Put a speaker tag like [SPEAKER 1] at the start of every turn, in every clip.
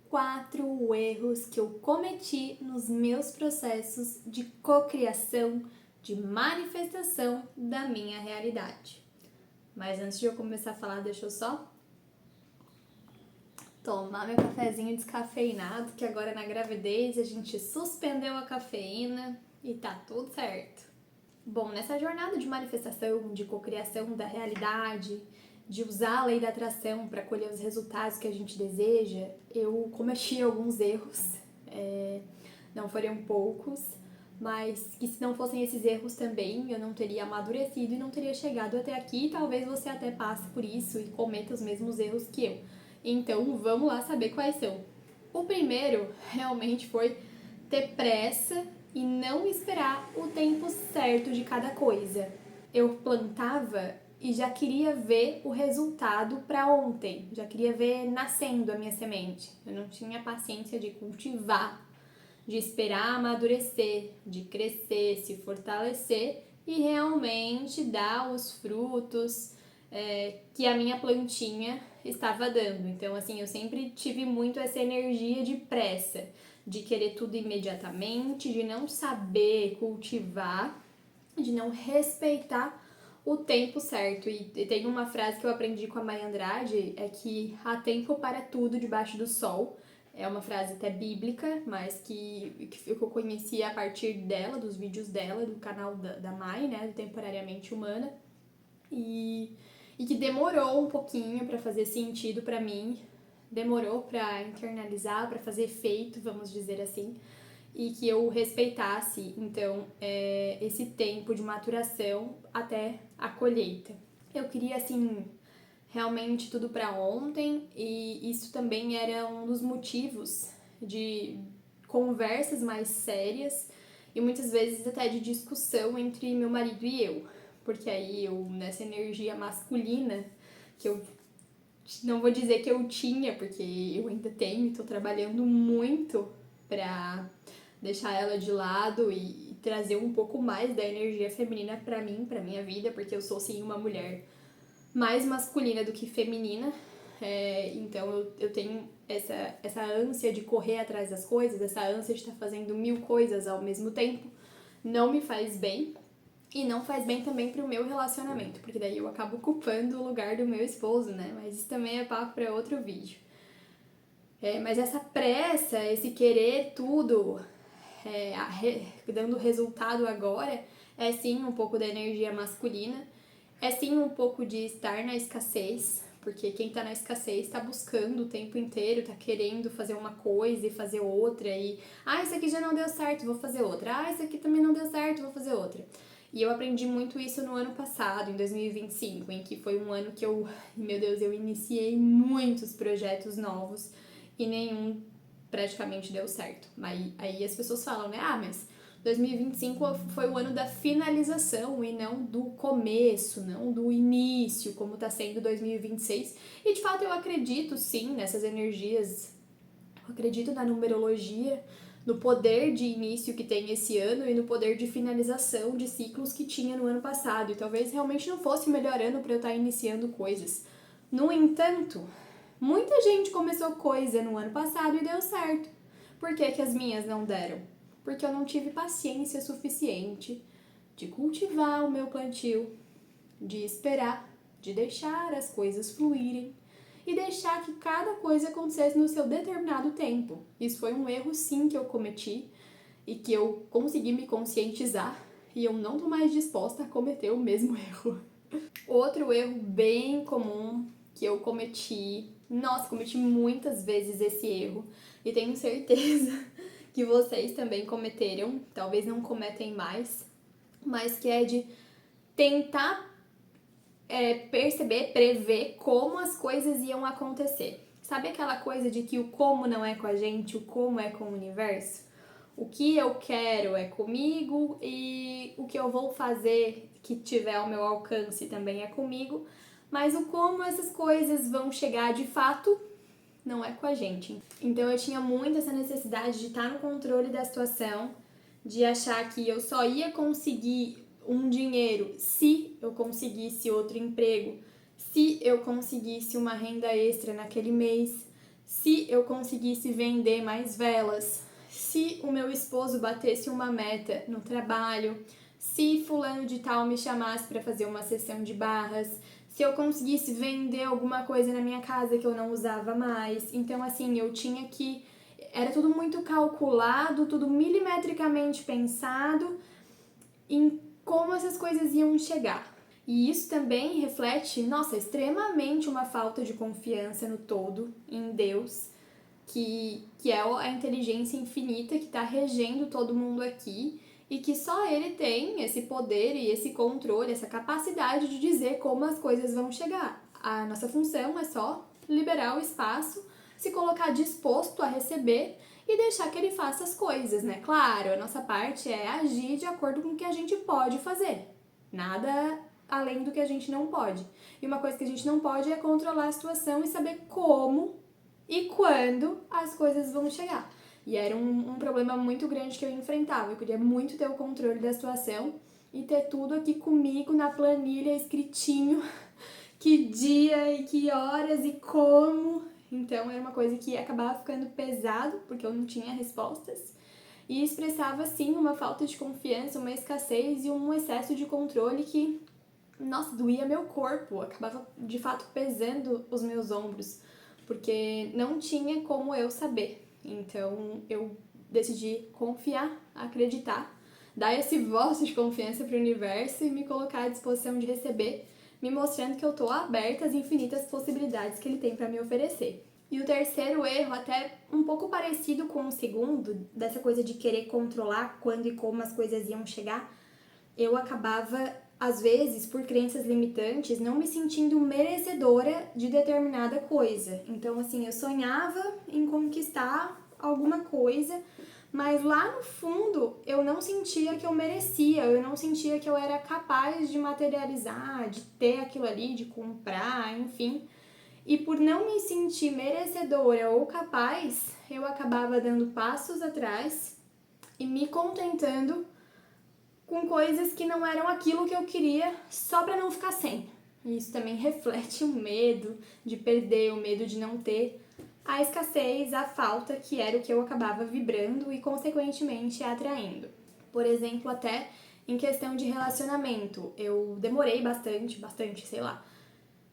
[SPEAKER 1] 4 erros que eu cometi nos meus processos de cocriação, de manifestação da minha realidade. Mas antes de eu começar a falar, deixa eu só tomar meu cafezinho descafeinado, que agora na gravidez a gente suspendeu a cafeína e tá tudo certo. Bom, nessa jornada de manifestação, de cocriação da realidade, de usar a lei da atração para colher os resultados que a gente deseja, eu cometi alguns erros, não foram poucos, mas que se não fossem esses erros também, eu não teria amadurecido e não teria chegado até aqui. Talvez você até passe por isso e cometa os mesmos erros que eu. Então, vamos lá saber quais são. O primeiro realmente foi ter pressa e não esperar o tempo certo de cada coisa. Eu plantava e já queria ver o resultado para ontem, já queria ver nascendo a minha semente. Eu não tinha paciência de cultivar, de esperar amadurecer, de crescer, se fortalecer e realmente dar os frutos que a minha plantinha estava dando. Então, assim, eu sempre tive muito essa energia de pressa, de querer tudo imediatamente, de não saber cultivar, de não respeitar o tempo certo. E tem uma frase que eu aprendi com a Maya Andrade, é que há tempo para tudo debaixo do sol. É uma frase até bíblica, mas que eu conheci a partir dela, dos vídeos dela, do canal da Mai, né, do Temporariamente Humana. E que demorou um pouquinho para fazer sentido para mim, demorou para internalizar, para fazer efeito, vamos dizer assim, e que eu respeitasse, então, esse tempo de maturação até a colheita. Eu queria, assim, realmente tudo para ontem, e isso também era um dos motivos de conversas mais sérias e muitas vezes até de discussão entre meu marido e eu, porque aí eu, nessa energia masculina, que eu não vou dizer que eu tinha, porque eu ainda tenho e tô trabalhando muito pra deixar ela de lado e trazer um pouco mais da energia feminina pra mim, pra minha vida, porque eu sou sim uma mulher mais masculina do que feminina. Então eu tenho essa ânsia de correr atrás das coisas, essa ânsia de estar fazendo 1000 coisas ao mesmo tempo, não me faz bem. E não faz bem também pro meu relacionamento, porque daí eu acabo ocupando o lugar do meu esposo, né? Mas isso também é papo para outro vídeo. Mas essa pressa, esse querer tudo, dando resultado agora, é sim um pouco da energia masculina, é sim um pouco de estar na escassez, porque quem tá na escassez tá buscando o tempo inteiro, tá querendo fazer uma coisa e fazer outra, e isso aqui já não deu certo, vou fazer outra, isso aqui também não deu certo, vou fazer outra. E eu aprendi muito isso no ano passado, em 2025, em que foi um ano que meu Deus, eu iniciei muitos projetos novos e nenhum praticamente deu certo. Mas aí as pessoas falam, né? Mas 2025 foi o ano da finalização e não do começo, não do início, como está sendo 2026. E de fato eu acredito sim nessas energias, eu acredito na numerologia, no poder de início que tem esse ano e no poder de finalização de ciclos que tinha no ano passado. E talvez realmente não fosse o melhor ano para eu estar iniciando coisas. No entanto, muita gente começou coisa no ano passado e deu certo. Por que que as minhas não deram? Porque eu não tive paciência suficiente de cultivar o meu plantio, de esperar, de deixar as coisas fluírem e deixar que cada coisa acontecesse no seu determinado tempo. Isso foi um erro sim que eu cometi e que eu consegui me conscientizar e eu não tô mais disposta a cometer o mesmo erro. Outro erro bem comum que eu cometi, cometi muitas vezes esse erro e tenho certeza que vocês também cometeram, talvez não cometem mais, mas que é de tentar perceber, prever como as coisas iam acontecer. Sabe aquela coisa de que o como não é com a gente, o como é com o universo? O que eu quero é comigo e o que eu vou fazer que tiver ao meu alcance também é comigo, mas o como essas coisas vão chegar de fato não é com a gente. Então eu tinha muito essa necessidade de estar no controle da situação, de achar que eu só ia conseguir um dinheiro se eu conseguisse outro emprego, se eu conseguisse uma renda extra naquele mês, se eu conseguisse vender mais velas, se o meu esposo batesse uma meta no trabalho, se fulano de tal me chamasse para fazer uma sessão de barras, se eu conseguisse vender alguma coisa na minha casa que eu não usava mais. Então, assim, eu tinha que... Era tudo muito calculado, tudo milimetricamente pensado em como essas coisas iam chegar. E isso também reflete, nossa, extremamente uma falta de confiança no todo, em Deus, que é a inteligência infinita que está regendo todo mundo aqui e que só ele tem esse poder e esse controle, essa capacidade de dizer como as coisas vão chegar. A nossa função é só liberar o espaço, se colocar disposto a receber e deixar que ele faça as coisas, né? Claro, a nossa parte é agir de acordo com o que a gente pode fazer. Nada além do que a gente não pode. E uma coisa que a gente não pode é controlar a situação e saber como e quando as coisas vão chegar. E era um problema muito grande que eu enfrentava. Eu queria muito ter o controle da situação e ter tudo aqui comigo na planilha, escritinho, que dia e que horas e como. Então era uma coisa que acabava ficando pesado, porque eu não tinha respostas. E expressava, sim, uma falta de confiança, uma escassez e um excesso de controle que, nossa, doía meu corpo. Acabava, de fato, pesando os meus ombros, porque não tinha como eu saber. Então eu decidi confiar, acreditar, dar esse voto de confiança para o universo e me colocar à disposição de receber, me mostrando que eu estou aberta às infinitas possibilidades que ele tem para me oferecer. E o terceiro erro, até um pouco parecido com o segundo, dessa coisa de querer controlar quando e como as coisas iam chegar, eu acabava, às vezes, por crenças limitantes, não me sentindo merecedora de determinada coisa. Então, assim, eu sonhava em conquistar alguma coisa, mas lá no fundo eu não sentia que eu merecia, eu não sentia que eu era capaz de materializar, de ter aquilo ali, de comprar, enfim. E por não me sentir merecedora ou capaz, eu acabava dando passos atrás e me contentando com coisas que não eram aquilo que eu queria só para não ficar sem. E isso também reflete o medo de perder, o medo de não ter, a escassez, a falta, que era o que eu acabava vibrando e consequentemente atraindo. Por exemplo, até em questão de relacionamento, eu demorei bastante, sei lá,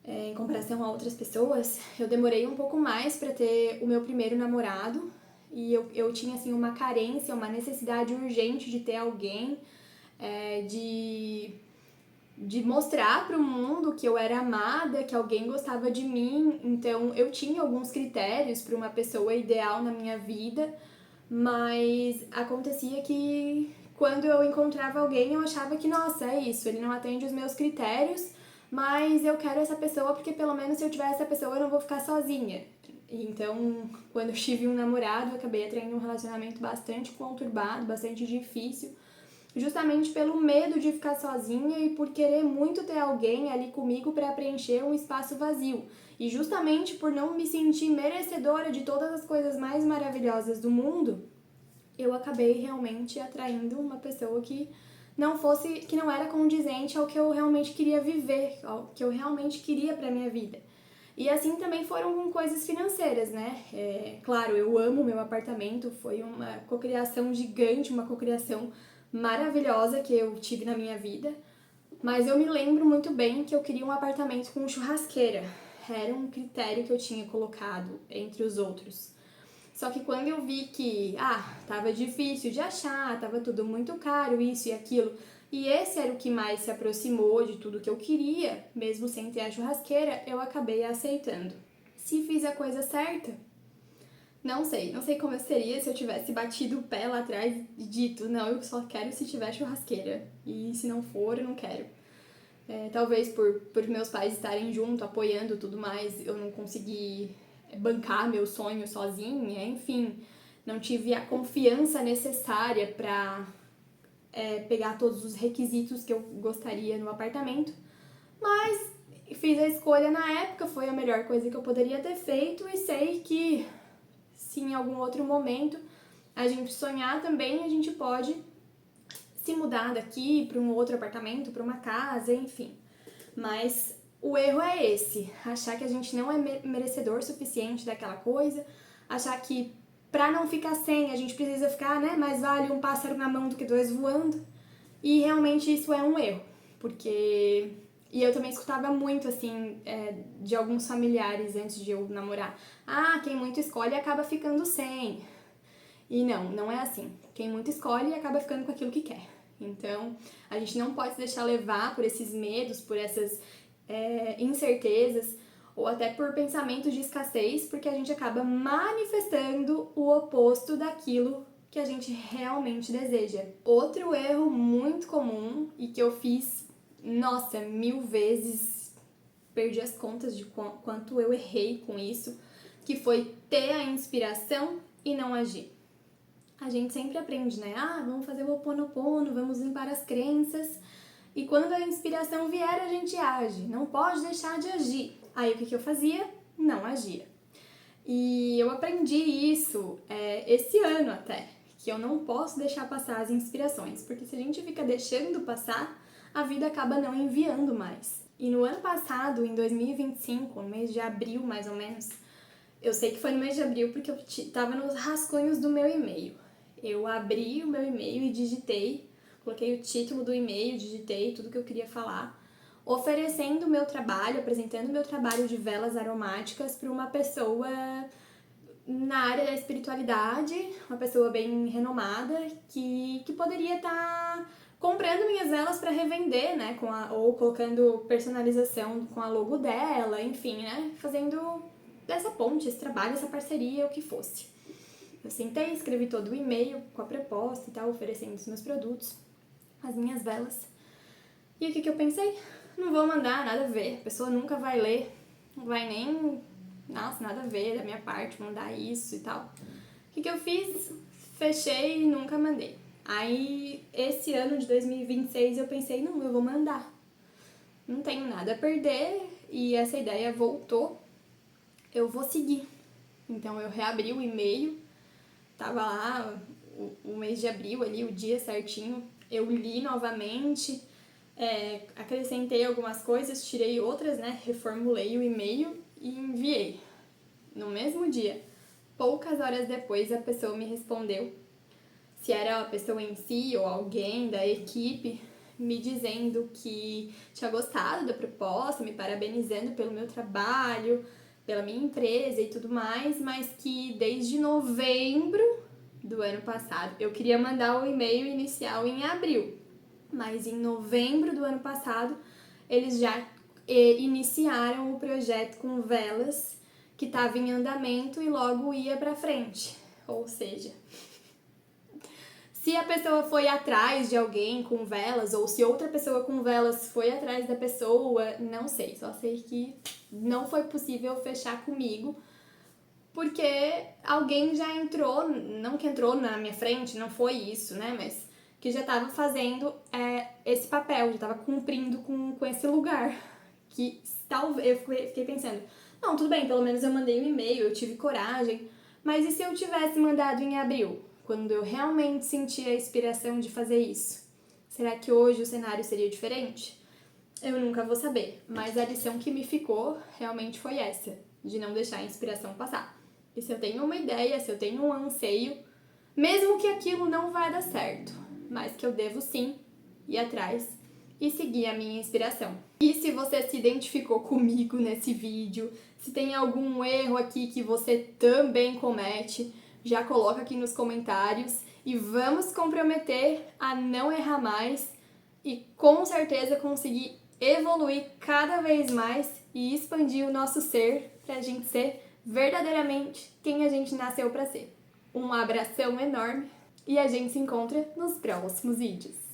[SPEAKER 1] em comparação a outras pessoas, eu demorei um pouco mais para ter o meu primeiro namorado e eu tinha assim uma carência, uma necessidade urgente de ter alguém, de mostrar para o mundo que eu era amada, que alguém gostava de mim. Então eu tinha alguns critérios para uma pessoa ideal na minha vida, mas acontecia que quando eu encontrava alguém eu achava que, nossa, é isso, ele não atende os meus critérios, mas eu quero essa pessoa porque pelo menos se eu tiver essa pessoa eu não vou ficar sozinha. Então, quando eu tive um namorado, eu acabei atraindo um relacionamento bastante conturbado, bastante difícil, justamente pelo medo de ficar sozinha e por querer muito ter alguém ali comigo para preencher um espaço vazio. E justamente por não me sentir merecedora de todas as coisas mais maravilhosas do mundo, eu acabei realmente atraindo uma pessoa que não era condizente ao que eu realmente queria viver, ao que eu realmente queria para minha vida. E assim também foram com coisas financeiras, né? Claro, eu amo meu apartamento, foi uma cocriação gigante, uma cocriação maravilhosa que eu tive na minha vida, mas eu me lembro muito bem que eu queria um apartamento com churrasqueira. Era um critério que eu tinha colocado entre os outros. Só que quando eu vi que, tava difícil de achar, tava tudo muito caro, isso e aquilo, e esse era o que mais se aproximou de tudo que eu queria, mesmo sem ter a churrasqueira, eu acabei aceitando. Se fiz a coisa certa? Não sei como eu seria se eu tivesse batido o pé lá atrás e dito, não, eu só quero se tiver churrasqueira, e se não for, eu não quero. Talvez por meus pais estarem junto, apoiando tudo mais, eu não consegui bancar meu sonho sozinha, enfim, não tive a confiança necessária para pegar todos os requisitos que eu gostaria no apartamento, mas fiz a escolha na época, foi a melhor coisa que eu poderia ter feito e sei que se em algum outro momento a gente sonhar também, a gente pode se mudar daqui para um outro apartamento, para uma casa, enfim. Mas o erro é esse, achar que a gente não é merecedor suficiente daquela coisa, achar que pra não ficar sem a gente precisa ficar, né, mais vale um pássaro na mão do que dois voando, e realmente isso é um erro, porque... E eu também escutava muito, assim, de alguns familiares antes de eu namorar, quem muito escolhe acaba ficando sem. E não é assim. Quem muito escolhe acaba ficando com aquilo que quer. Então, a gente não pode se deixar levar por esses medos, por essas incertezas, ou até por pensamentos de escassez, porque a gente acaba manifestando o oposto daquilo que a gente realmente deseja. Outro erro muito comum e que eu fiz, nossa, 1000 vezes, perdi as contas de quanto eu errei com isso, que foi ter a inspiração e não agir. A gente sempre aprende, né? Vamos fazer o Ho'oponopono, vamos limpar as crenças. E quando a inspiração vier, a gente age. Não pode deixar de agir. Aí o que eu fazia? Não agia. E eu aprendi isso esse ano até, que eu não posso deixar passar as inspirações, porque se a gente fica deixando passar, a vida acaba não enviando mais. E no ano passado, em 2025, no mês de abril mais ou menos, eu sei que foi no mês de abril porque eu tava nos rascunhos do meu e-mail. Eu abri o meu e-mail e digitei, coloquei o título do e-mail, digitei tudo que eu queria falar, oferecendo o meu trabalho, apresentando o meu trabalho de velas aromáticas para uma pessoa na área da espiritualidade, uma pessoa bem renomada que poderia estar comprando minhas velas para revender, né, ou colocando personalização com a logo dela, enfim, né, fazendo dessa ponte, esse trabalho, essa parceria, o que fosse. Eu sentei, escrevi todo o e-mail com a proposta e tal, oferecendo os meus produtos, as minhas velas. E o que eu pensei? Não vou mandar, nada a ver, a pessoa nunca vai ler, não vai nem... Nossa, nada a ver da minha parte mandar isso e tal. O que eu fiz? Fechei e nunca mandei. Aí, esse ano de 2026, eu pensei, não, eu vou mandar. Não tenho nada a perder e essa ideia voltou. Eu vou seguir. Então, eu reabri o e-mail, tava lá o mês de abril ali, o dia certinho. Eu li novamente, acrescentei algumas coisas, tirei outras, né? Reformulei o e-mail e enviei. No mesmo dia, poucas horas depois, a pessoa me respondeu se era a pessoa em si ou alguém da equipe, me dizendo que tinha gostado da proposta, me parabenizando pelo meu trabalho, pela minha empresa e tudo mais, mas que desde novembro do ano passado, eu queria mandar o e-mail inicial em abril, mas em novembro do ano passado, eles já iniciaram o projeto com velas que estava em andamento e logo ia para frente. Ou seja, se a pessoa foi atrás de alguém com velas ou se outra pessoa com velas foi atrás da pessoa, não sei, só sei que não foi possível fechar comigo porque alguém já entrou, não que entrou na minha frente, não foi isso, né, mas que já estava fazendo esse papel, já estava cumprindo com esse lugar. Que talvez eu fiquei pensando, não, tudo bem, pelo menos eu mandei um e-mail, eu tive coragem, mas e se eu tivesse mandado em abril, quando eu realmente senti a inspiração de fazer isso? Será que hoje o cenário seria diferente? Eu nunca vou saber, mas a lição que me ficou realmente foi essa, de não deixar a inspiração passar. E se eu tenho uma ideia, se eu tenho um anseio, mesmo que aquilo não vai dar certo, mas que eu devo sim ir atrás e seguir a minha inspiração. E se você se identificou comigo nesse vídeo, se tem algum erro aqui que você também comete, já coloca aqui nos comentários e vamos comprometer a não errar mais e com certeza conseguir evoluir cada vez mais e expandir o nosso ser pra gente ser verdadeiramente quem a gente nasceu pra ser. Um abração enorme e a gente se encontra nos próximos vídeos.